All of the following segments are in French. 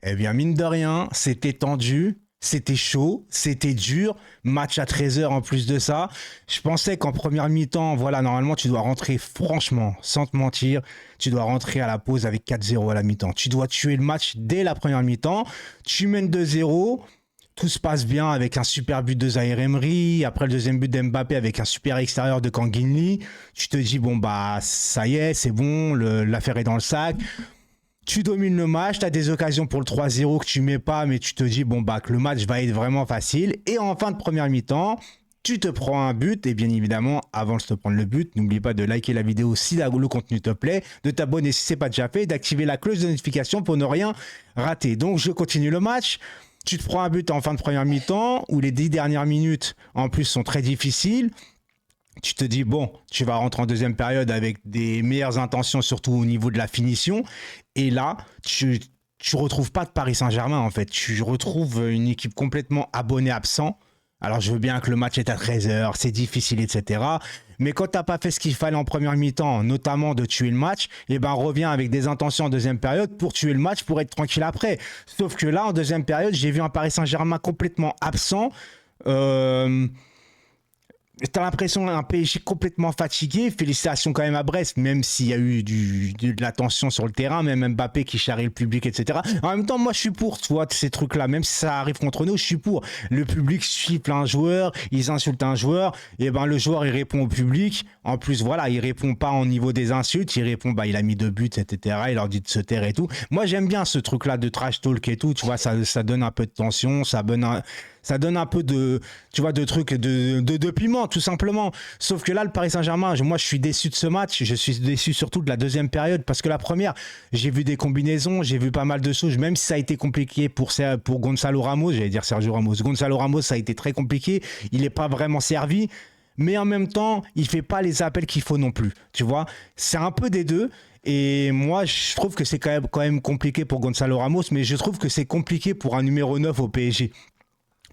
Eh bien, mine de rien, c'était tendu, c'était chaud, c'était dur. Match à 13 h en plus de ça. Je pensais qu'en première mi-temps, voilà, normalement, tu dois rentrer franchement, sans te mentir, tu dois rentrer à la pause avec 4-0 à la mi-temps. Tu dois tuer le match dès la première mi-temps. Tu mènes 2-0. Tout se passe bien avec un super but de Zaïre Emery. Après le deuxième but d'Mbappé avec un super extérieur de Kanginli. Tu te dis, bon, bah, ça y est, c'est bon, l'affaire est dans le sac. Tu domines le match, tu as des occasions pour le 3-0 que tu mets pas, mais tu te dis bon bah que le match va être vraiment facile. Et en fin de première mi-temps, tu te prends un but et bien évidemment, avant de te prendre le but, n'oublie pas de liker la vidéo si le contenu te plaît, de t'abonner si c'est pas déjà fait, d'activer la cloche de notification pour ne rien rater. Donc je continue le match. Tu te prends un but en fin de première mi-temps où les 10 dernières minutes en plus sont très difficiles. Tu te dis, bon, tu vas rentrer en deuxième période avec des meilleures intentions, surtout au niveau de la finition. Et là, tu retrouves pas de Paris Saint-Germain, en fait. Tu retrouves une équipe complètement abonné-absent. Alors, je veux bien que le match est à 13 h, c'est difficile, etc. Mais quand tu n'as pas fait ce qu'il fallait en première mi-temps, notamment de tuer le match, eh ben, reviens avec des intentions en deuxième période pour tuer le match, pour être tranquille après. Sauf que là, en deuxième période, j'ai vu un Paris Saint-Germain complètement absent. Euh, T'as l'impression d'un PSG complètement fatigué. Félicitations quand même à Brest, même s'il y a eu de la tension sur le terrain, même Mbappé qui charrie le public, etc. En même temps, moi je suis pour, tu vois, ces trucs-là. Même si ça arrive contre nous, je suis pour. Le public siffle un joueur, ils insultent un joueur, et ben le joueur il répond au public. En plus, voilà, il répond pas au niveau des insultes, il répond, bah il a mis 2 buts, etc. Il leur dit de se taire et tout. Moi j'aime bien ce truc-là de trash talk et tout, tu vois, ça donne un peu de tension, ça donne un peu de, tu vois, de trucs, de piment, tout simplement. Sauf que là, le Paris Saint-Germain, moi, je suis déçu de ce match. Je suis déçu surtout de la deuxième période parce que la première, j'ai vu des combinaisons, j'ai vu pas mal de choses, même si ça a été compliqué pour Gonzalo Ramos, j'allais dire Sergio Ramos. Gonzalo Ramos, ça a été très compliqué. Il n'est pas vraiment servi. Mais en même temps, il fait pas les appels qu'il faut non plus. Tu vois, c'est un peu des deux. Et moi, je trouve que c'est quand même compliqué pour Gonzalo Ramos, mais je trouve que c'est compliqué pour un numéro 9 au PSG.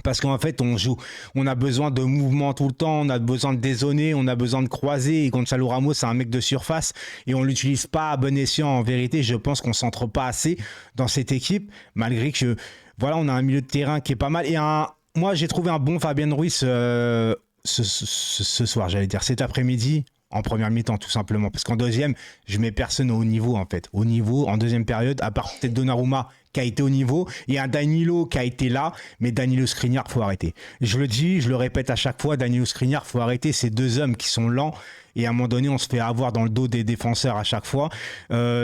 Parce qu'en fait, on a besoin de mouvement tout le temps, on a besoin de dézonner, on a besoin de croiser. Et Gonzalo Ramos, c'est un mec de surface et on l'utilise pas à bon escient. En vérité, je pense qu'on s'entre pas assez dans cette équipe, malgré que, voilà, on a un milieu de terrain qui est pas mal. Moi, j'ai trouvé un bon Fabien Ruiz ce soir, j'allais dire cet après-midi. En première mi-temps, tout simplement. Parce qu'en deuxième, je mets personne au niveau, en fait. Au niveau, en deuxième période, à part peut-être Donnarumma, qui a été au niveau, et un Danilo qui a été là, mais Danilo Skriniar, faut arrêter. Je le dis, je le répète à chaque fois, Danilo Skriniar, faut arrêter ces deux hommes qui sont lents, et à un moment donné, on se fait avoir dans le dos des défenseurs à chaque fois.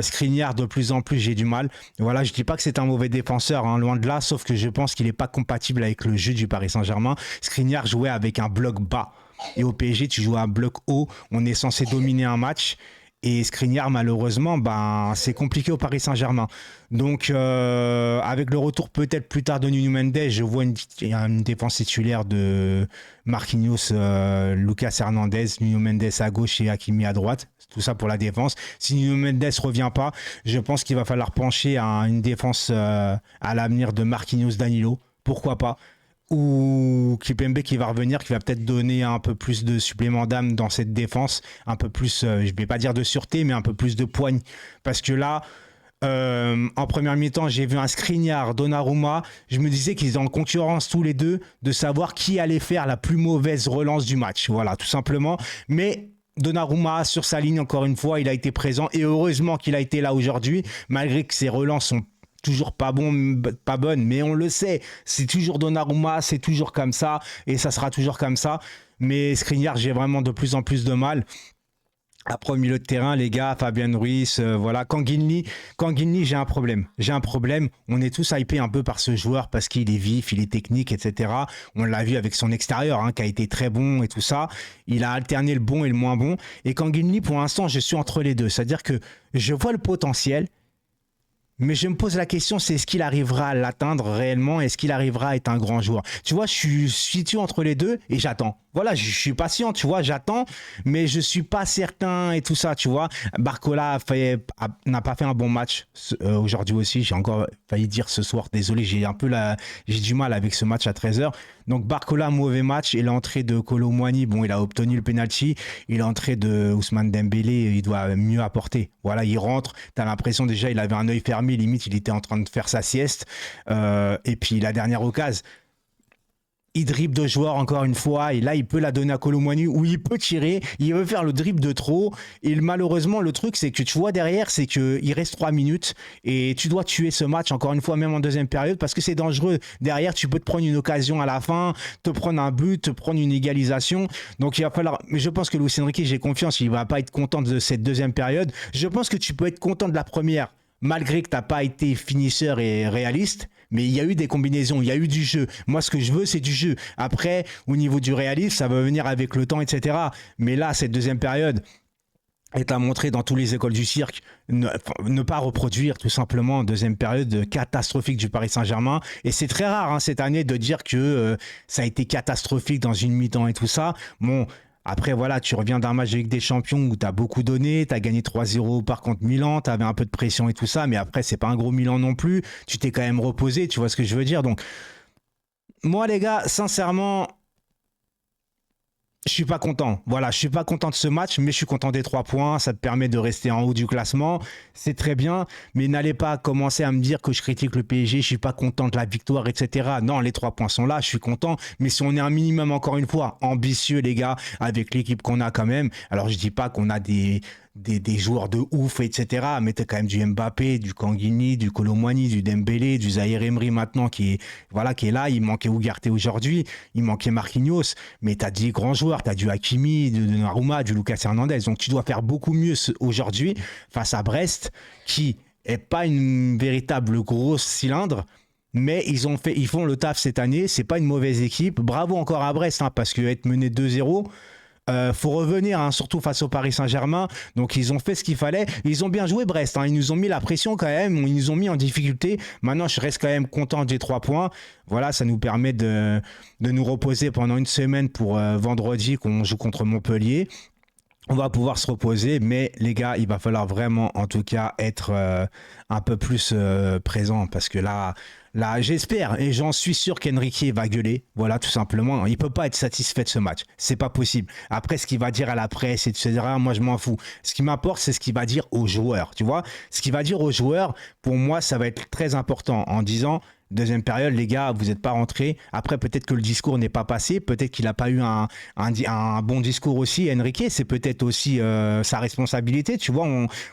Skriniar, de plus en plus, j'ai du mal. Voilà, je dis pas que c'est un mauvais défenseur, hein, loin de là, sauf que je pense qu'il est pas compatible avec le jeu du Paris Saint-Germain. Skriniar jouait avec un bloc bas. Et au PSG, tu joues à un bloc haut, on est censé dominer un match. Et Skriniar, malheureusement, ben, c'est compliqué au Paris Saint-Germain. Donc, avec le retour peut-être plus tard de Nuno Mendes, je vois une défense titulaire de Marquinhos, Lucas Hernandez, Nuno Mendes à gauche et Hakimi à droite. Tout ça pour la défense. Si Nuno Mendes ne revient pas, je pense qu'il va falloir pencher à une défense à l'avenir de Marquinhos Danilo. Pourquoi pas? Ou Kipembe qui va revenir, qui va peut-être donner un peu plus de supplément d'âme dans cette défense, un peu plus, je vais pas dire de sûreté, mais un peu plus de poigne. Parce que là, en première mi-temps, j'ai vu un Skriniar, Donnarumma. Je me disais qu'ils étaient en concurrence tous les deux de savoir qui allait faire la plus mauvaise relance du match. Voilà, tout simplement. Mais Donnarumma, sur sa ligne, encore une fois, il a été présent. Et heureusement qu'il a été là aujourd'hui, malgré que ses relances sont toujours pas bonnes, mais on le sait, c'est toujours Donnarumma, c'est toujours comme ça, et ça sera toujours comme ça. Mais Skriniar, j'ai vraiment de plus en plus de mal. Après, au milieu de terrain, les gars, Fabien Ruiz, voilà. Kanginli, j'ai un problème. J'ai un problème. On est tous hypés un peu par ce joueur parce qu'il est vif, il est technique, etc. On l'a vu avec son extérieur, hein, qui a été très bon et tout ça. Il a alterné le bon et le moins bon. Et Kanginli, pour l'instant, je suis entre les deux. C'est-à-dire que je vois le potentiel, mais je me pose la question, c'est est-ce qu'il arrivera à l'atteindre réellement? Est-ce qu'il arrivera à être un grand joueur? Tu vois, je suis situé entre les deux et j'attends. Voilà, je suis patient, tu vois, j'attends, mais je suis pas certain et tout ça, tu vois. Barcola n'a pas fait un bon match aujourd'hui aussi. J'ai encore failli dire ce soir, désolé, j'ai du mal avec ce match à 13h. Donc Barcola, mauvais match. Et l'entrée de Kolo Muani, bon, il a obtenu le penalty. Et l'entrée de Ousmane Dembélé, il doit mieux apporter. Voilà, il rentre, t'as l'impression déjà, il avait un œil fermé, limite, il était en train de faire sa sieste. Et puis la dernière occasion, il dribble deux joueurs encore une fois et là il peut la donner à Kolo Muani où il peut tirer, il veut faire le dribble de trop et malheureusement le truc c'est que tu vois derrière c'est qu'il reste 3 minutes et tu dois tuer ce match encore une fois même en deuxième période parce que c'est dangereux, derrière tu peux te prendre une occasion à la fin, te prendre un but, te prendre une égalisation, donc il va falloir, mais je pense que Luis Enrique, j'ai confiance, il va pas être content de cette deuxième période, je pense que tu peux être content de la première malgré que tu n'as pas été finisseur et réaliste, mais il y a eu des combinaisons, il y a eu du jeu. Moi, ce que je veux, c'est du jeu. Après, au niveau du réalisme, ça va venir avec le temps, etc. Mais là, cette deuxième période, elle t'a montré dans toutes les écoles du cirque, ne pas reproduire tout simplement deuxième période catastrophique du Paris Saint-Germain. Et c'est très rare hein, cette année de dire que ça a été catastrophique dans une mi-temps et tout ça. Bon, après, voilà, tu reviens d'un match de Ligue des Champions où tu as beaucoup donné, tu as gagné 3-0 par contre Milan, tu avais un peu de pression et tout ça, mais après, c'est pas un gros Milan non plus. Tu t'es quand même reposé, tu vois ce que je veux dire. Donc, moi, les gars, sincèrement, je suis pas content. Voilà, je suis pas content de ce match, mais je suis content des 3 points. Ça te permet de rester en haut du classement. C'est très bien, mais n'allez pas commencer à me dire que je critique le PSG, je suis pas content de la victoire, etc. Non, les 3 points sont là, je suis content. Mais si on est un minimum, encore une fois, ambitieux, les gars, avec l'équipe qu'on a quand même. Alors, je dis pas qu'on a des joueurs de ouf, etc. Mais t'as quand même du Mbappé, du Kanguini, du Kolo Muani, du Dembélé, du Zaïre Emery maintenant qui est là. Il manquait Ugarte aujourd'hui, il manquait Marquinhos, mais t'as des grands joueurs, t'as du Hakimi, du Donnarumma, du Lucas Hernandez. Donc tu dois faire beaucoup mieux aujourd'hui face à Brest, qui est pas une véritable grosse cylindre. Mais ils font le taf cette année. C'est pas une mauvaise équipe. Bravo encore à Brest, hein, parce que être mené 2-0, faut revenir, hein, surtout face au Paris Saint-Germain. Donc ils ont fait ce qu'il fallait. Ils ont bien joué Brest. Hein. Ils nous ont mis la pression quand même. Ils nous ont mis en difficulté. Maintenant, je reste quand même content des 3 points. Voilà, ça nous permet de nous reposer pendant une semaine pour vendredi qu'on joue contre Montpellier. On va pouvoir se reposer, mais les gars, il va falloir vraiment, en tout cas, être un peu plus présent parce que là, j'espère et j'en suis sûr qu'Enrique va gueuler. Voilà, tout simplement. Il peut pas être satisfait de ce match. C'est pas possible. Après, ce qu'il va dire à la presse, etc., moi, je m'en fous. Ce qui m'importe, c'est ce qu'il va dire aux joueurs. Tu vois, ce qu'il va dire aux joueurs, pour moi, ça va être très important en disant. Deuxième période, les gars, vous n'êtes pas rentrés. Après, peut-être que le discours n'est pas passé. Peut-être qu'il n'a pas eu un bon discours aussi. Enrique, c'est peut-être aussi sa responsabilité. Tu vois,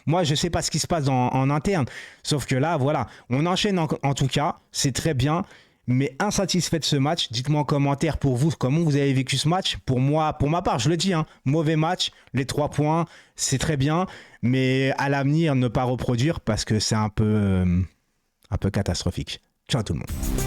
moi, je ne sais pas ce qui se passe en interne. Sauf que là, voilà, on enchaîne en tout cas. C'est très bien. Mais insatisfait de ce match, dites-moi en commentaire pour vous comment vous avez vécu ce match. Pour moi, pour ma part, je le dis, hein, mauvais match. Les 3 points, c'est très bien. Mais à l'avenir, ne pas reproduire parce que c'est un peu catastrophique. Ciao tout le monde.